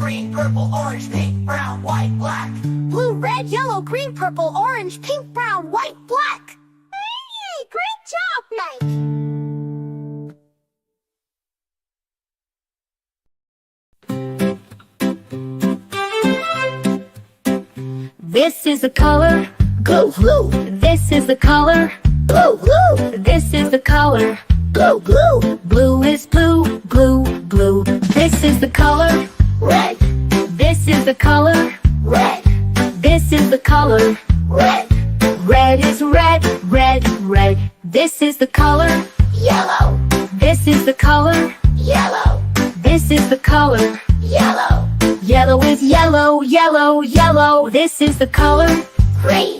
green, purple, orange, pink, brown, white, black. Blue, red, yellow, green, purple, orange, pink, brown, white, black. Hey, great job, Mike! This is the color, Blue, blue, this is the color, blue, blue, this is the color. blue, blue, Blue is blue, blue, blue. This is the color, red, this is the color, red, this is the color. red, Red is red, red, red. This is the color, yellow, this is the color, yellow, this is the color. yellow, Yellow is yellow, yellow, yellow. This is the color, green,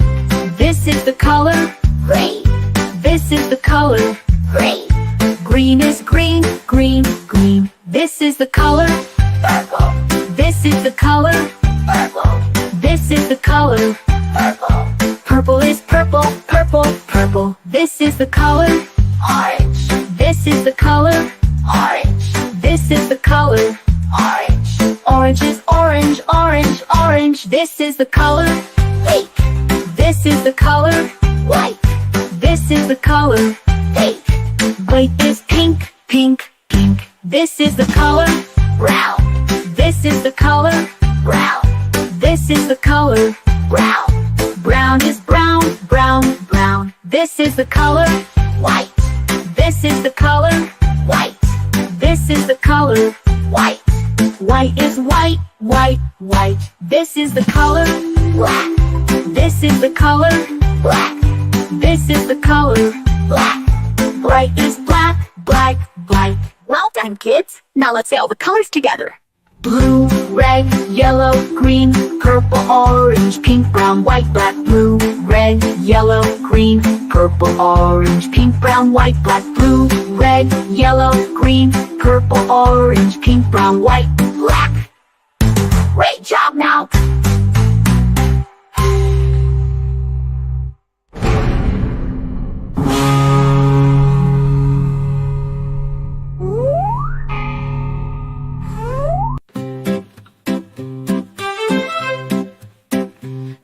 this is the color, green, this is the color. green, Green is green, green, green. This is the color, purple, this is the color, purple, this is the color. purple, Purple is purple, purple, purple. This is the color, orange, this is the color, orange, this is the color. orange, Orange is orange, orange, orange. This is the color, pink, this is the color, white, this is the color. pink, White is pink, pink, pink. This is the color, brown, this is the color, brown, this is the color. brown, Brown is brown, brown, brown. This is the color, white, this is the color, white, this is the color. white, White is white, white, white. This is the color, black, this is the color, black, this is the color. black, Bright is black, black, black. Well done, kids. Now let's say all the colors together. Blue, red, yellow, green, purple, orange, pink, brown, white, black. Blue, red, yellow, green, purple, orange, pink, brown, white, black. Blue, red, yellow, green, purple, orange, pink, brown, white, black. great job now.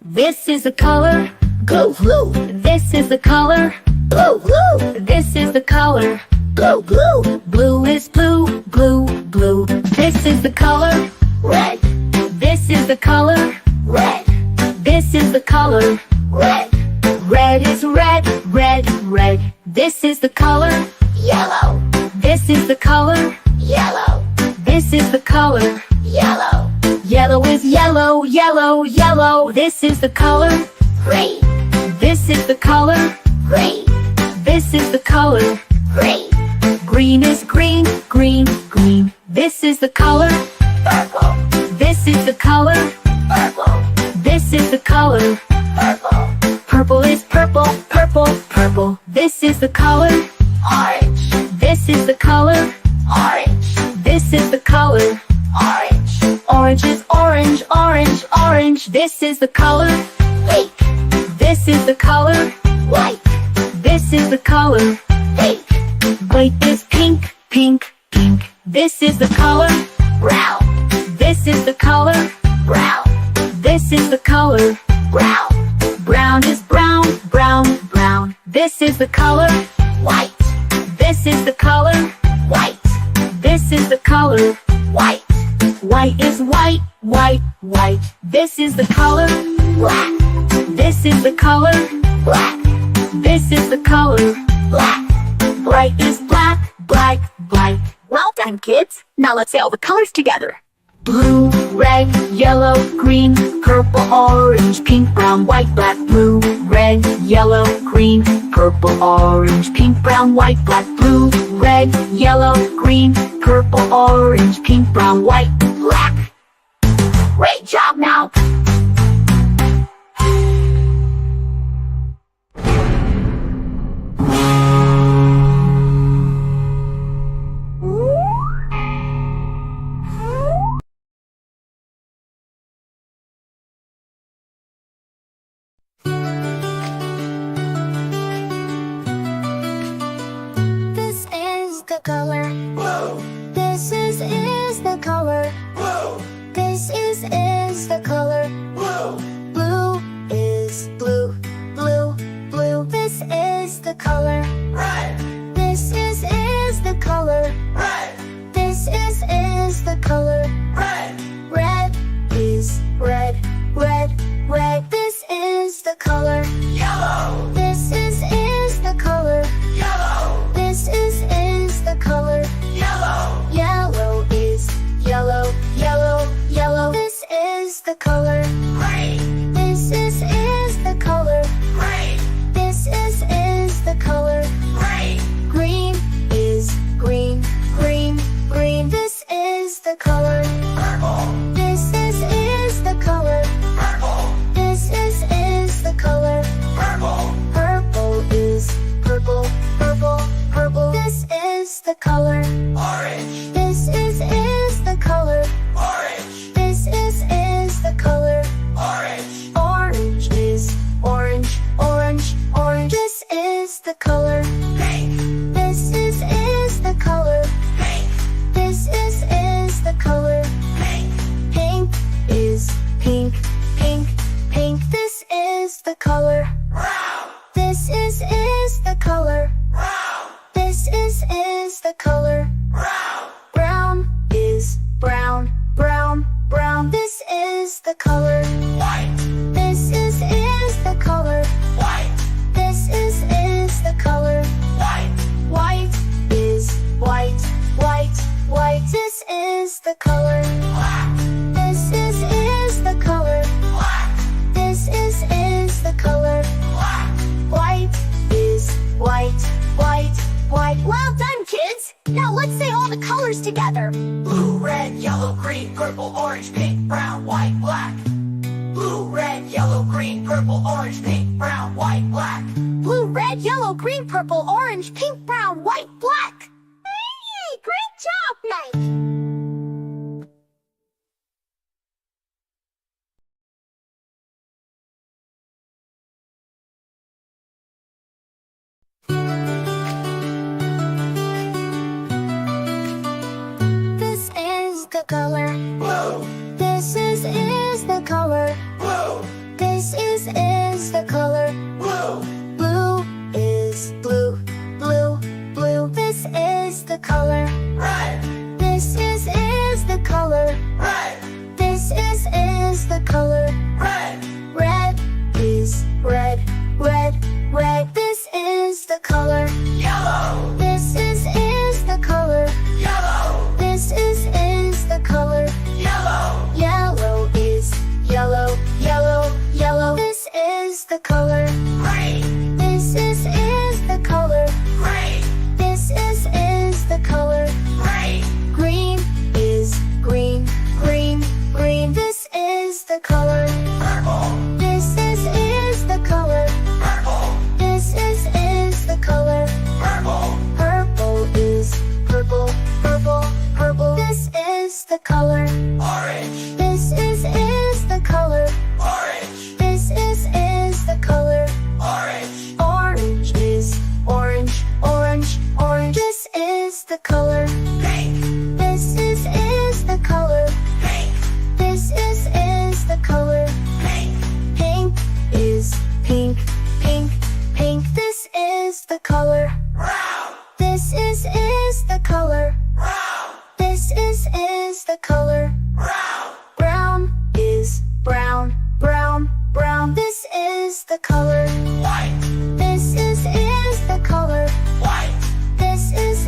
This is the color, Blue, blue, this is the color, blue, blue, this is the color. blue, blue, Blue is blue, blue, blue. This is the color, red, this is the color, red, this is the color. red, Red is red, red, red. This is the color, yellow, this is the color, yellow, this is the color. yellow, Yellow is yellow, yellow, yellow. This is the color, green, this is the color, green, this is the color. green, Green is green, green, green. This is the color, purple, this is the color, purple, this is the color. purple, Purple is purple, purple, purple. This is the color, orange, this is the color, orange, this is the color. orange, Orange is orange, orange, orange. This is the color, pink, this is the color, white, this is the color. pink, White is pink, pink, pink. This is the color, brown, this is the color, brown, this is the color. brown, Brown is brown, brown, brown. This is the color, white, this is the color, white, this is the color. white, White is white, white, white. This is the color, black, this is the color, black, this is the color. black, Bright is black, black, black. Well done, kids. Now let's say all the colors together. Blue, red, yellow, green, purple, orange, pink, brown, white, black. Blue, red, yellow, green, purple, orange, pink, brown, white, black. Blue, red, yellow, green, purple, orange, pink, brown, white, black. great job now. color. Blue, This is the color. blue, This is the color blue, blue. Is blue, blue, blue. This is the color red, this is the color red, this is the color red, red. Is red, red, red. This is the color yellow, this is the color yellow, this is the color yellow, yellow. Is yellow, yellow, yellow. This is the color green, this is the color green, this is the color green, green. Is green, green, green. This is the color purple, this is the color purple, this is the color purple, purple. Is purple, purple, purple. This is the color orange, this is the color orange, this is the color orange, orange. Is orange, orange, orange. This is the color pink, this is the color pink, this is the color pink, pink. Is pink, pink, pink. This is the color brown, this is the color brown, this is the color brown, brown. Is brown, brown, brown. This is the color white, this is the color white, this is the color white, white. Is white, white, white. This is the color black, this is the color black, this is the color black, white. Is white, white, white. Well done, kids! Now let's say all the colors together. blue, red, yellow, green, purple, orange, pink, brown, white, black. Blue, red, yellow, green, purple, orange, pink, brown, white, black. Blue, red, yellow, green, purple, orange, pink, brown, white, black. Hey, great job, Mike! This is the color. Blue, This is the color. blue, This is the color. blue, Blue is blue, blue, blue. This is the color. red, This is the color. red, This is the color. red, Red is red, red, red. This is the color. yellow, This is the color. yellow, This is the color. yellow, Yellow is yellow, yellow, yellow. This is the color. green, This is the color. green, This is the color. green, Green is green, green, green. This is the color. purple, This is the color. purple, This is the color. purple, Purple is purple, purple, purple. This is the color. orange, This is the color. orange, This is the color. orange, Orange is orange, orange, orange. This is the color. pink, This is the color. pink, This is the color. pink, Pink is pink, pink, pink. This is the color. brown, This is the color. brown, This is the color. brown, Brown is brown, brown, brown. This is the color. white, This is the color. white, This is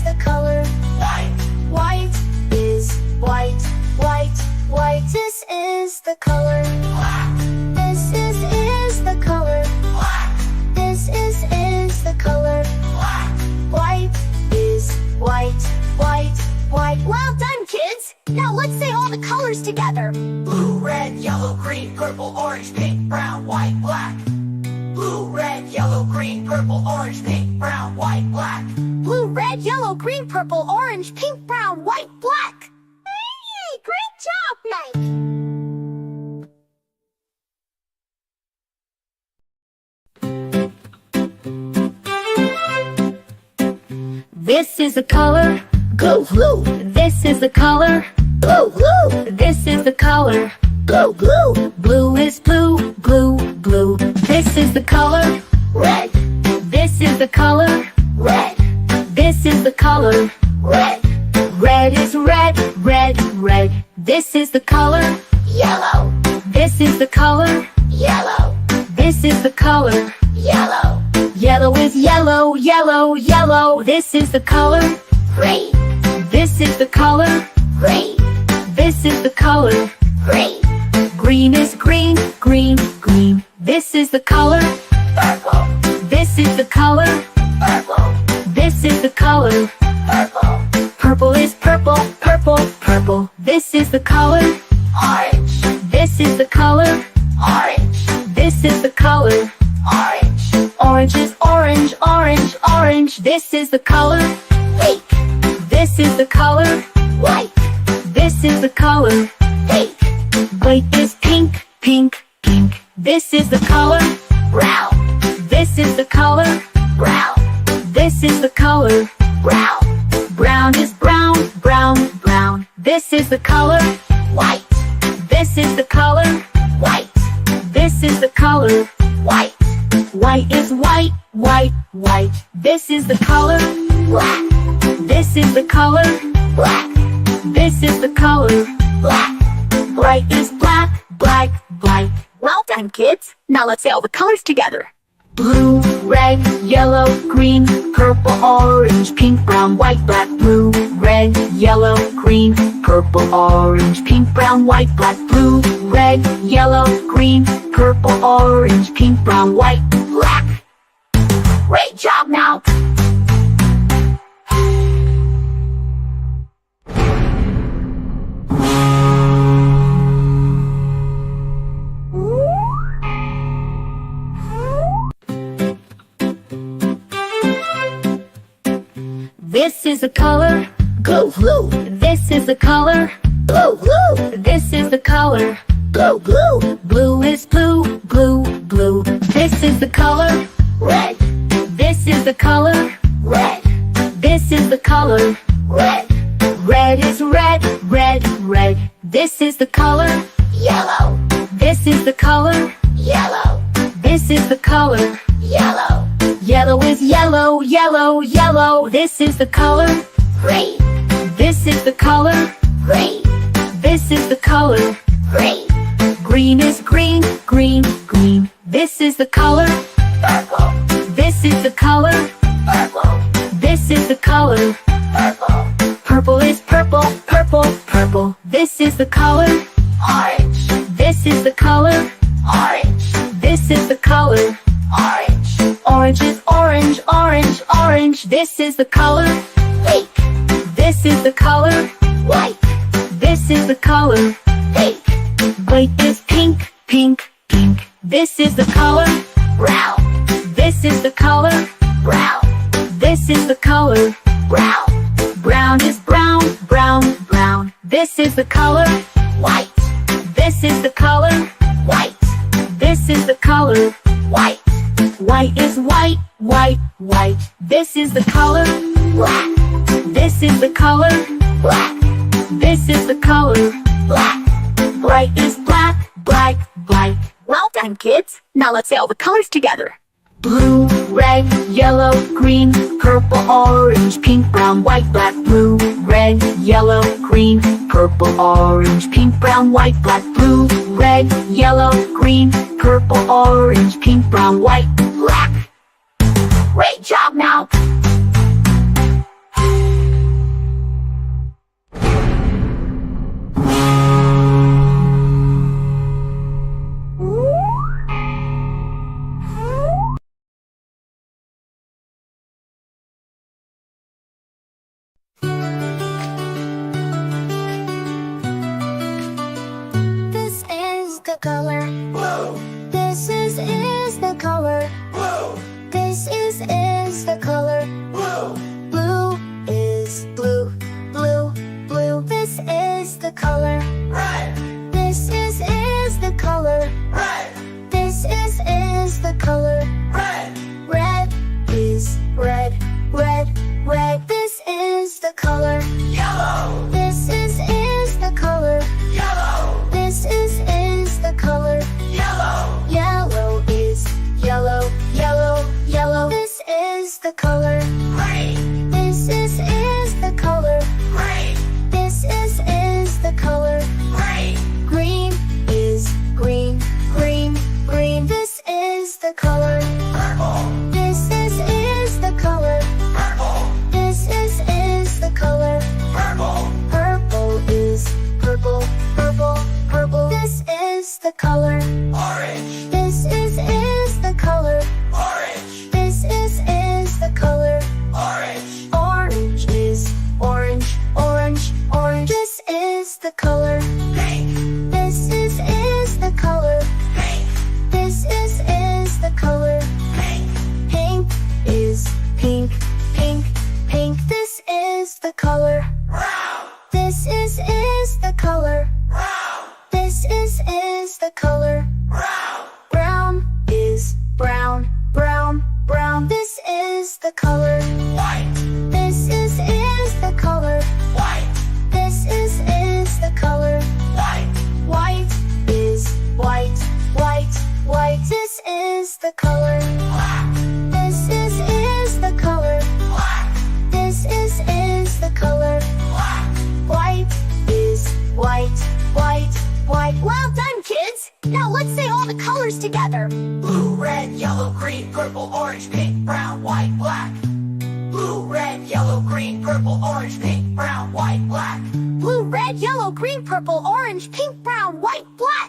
the color. white, White is white, white, white. This is the color. black, This is the color. black, This is the color. black, White is white, white, white. Well done, kids! Now let's say all the colors together. blue, red, yellow, green, purple, orange, pink, brown, white, black. Blue, red, yellow, green, purple, orange, pink, brown, white, black. Blue, red, yellow, green, purple, orange, pink, brown, white, black. Hey, great job, Mike! This is the color, Go blue. this is the color, Blue, blue. This is the color. Blue, blue. Blue is blue, blue, blue. This is the color. Red. This is the color. Red. This is the color. Red. Red is red, red, red. This is the color. Yellow. This is the color. Yellow. This is the color. Yellow. Yellow is yellow, yellow, yellow. This is the color. Green. This is the color. Green. This is the color. Green. Green is green, green, green. This is the color. Purple. This is the color. Purple. This is the color. Purple. Purple is purple, purple, purple. This is the color. Orange. This is the color. Orange. This is the color. Orange. Orange is orange, orange, orange. This is the color. Pink. This is the color. White. This is the color. Pink. White is pink, pink, pink. This is the color. Brown. This is the color. Brown. This is the color. Brown. Brown is brown, brown, brown. This is the color. White. This is the color. White. This is the color. White. White is white, white, white. This is the color. Black. This is the color. Black. This is the color. Black. Bright is black, black, black. Well done, kids. Now let's say all the colors together. Blue, red, yellow, green, purple, orange, pink, brown, white, black. Blue, red, yellow, green, purple, orange, pink, brown, white, black. Blue, red, yellow, green, purple, orange, pink, brown, white, black. Great job now. This is the color. Blue, blue. This is the color. Blue, blue. This is the color. Blue, blue. Blue is blue, blue, blue. This is the color. Red. This is the color. Red. This is the color. Red. Red is red, red, red. This is the color. Yellow. This is the color. Yellow. This is the color. Yellow. Yellow is yellow, yellow, yellow. This is the color. Green. This is the color. Green. This is the color. Green. Green is green, green, green. This is the color. Purple. This is the color. Purple. This is the color. Purple. Purple is purple, purple, purple. This is the color. Orange. This is the color. Orange. This is the color. Orange. Orange is orange, orange, orange. This is the color. Pink. This is the color. White. This is the color. Pink. White is pink, pink, pink. This is the color. Brown. This is the color. Brown. This is the color. Brown. Brown is brown, brown, brown. This is the color. White. This is the color. White. This is the color. White. White is white, white, white. This is the color. Black. This is the color. Black. This is the color. Black. Bright is black, black, black. Well done, kids. Now let's say all the colors together. Blue, red, yellow, green, purple, orange, pink, brown, white, black. Blue, red, yellow, green, purple, orange, pink, brown, white, black. Blue, red, yellow, green, purple, orange, pink, brown, white, black. Great job now. The color blue, this is the color blue, this is the color blue, blue is blue blue blue this is the color red, this is the color red, this is the color red, red is red red red this is the color yellow, this is the the color. Orange. This is the color. Orange. This is the color. Orange. Orange is orange, orange, orange. This is the color. Pink. This is the color. Pink. This is the color. Pink. Pink is pink, pink, pink. This is the color. Brown. This is the color. Brown. This is the color. Brown. Brown is brown, brown, brown. This is the color. White. This is the color. White. This is the color. White. White is white, white, white. This is the color. Black. This is the color. Black. This is the color. Black. White is white, white, white. Well done, kids! Now let's say all the colors together. Blue, red, yellow, green, purple, orange, pink, brown, white, black. Blue, red, yellow, green, purple, orange, pink, brown, white, black. Blue, red, yellow, green, purple, orange, pink, brown, white, black.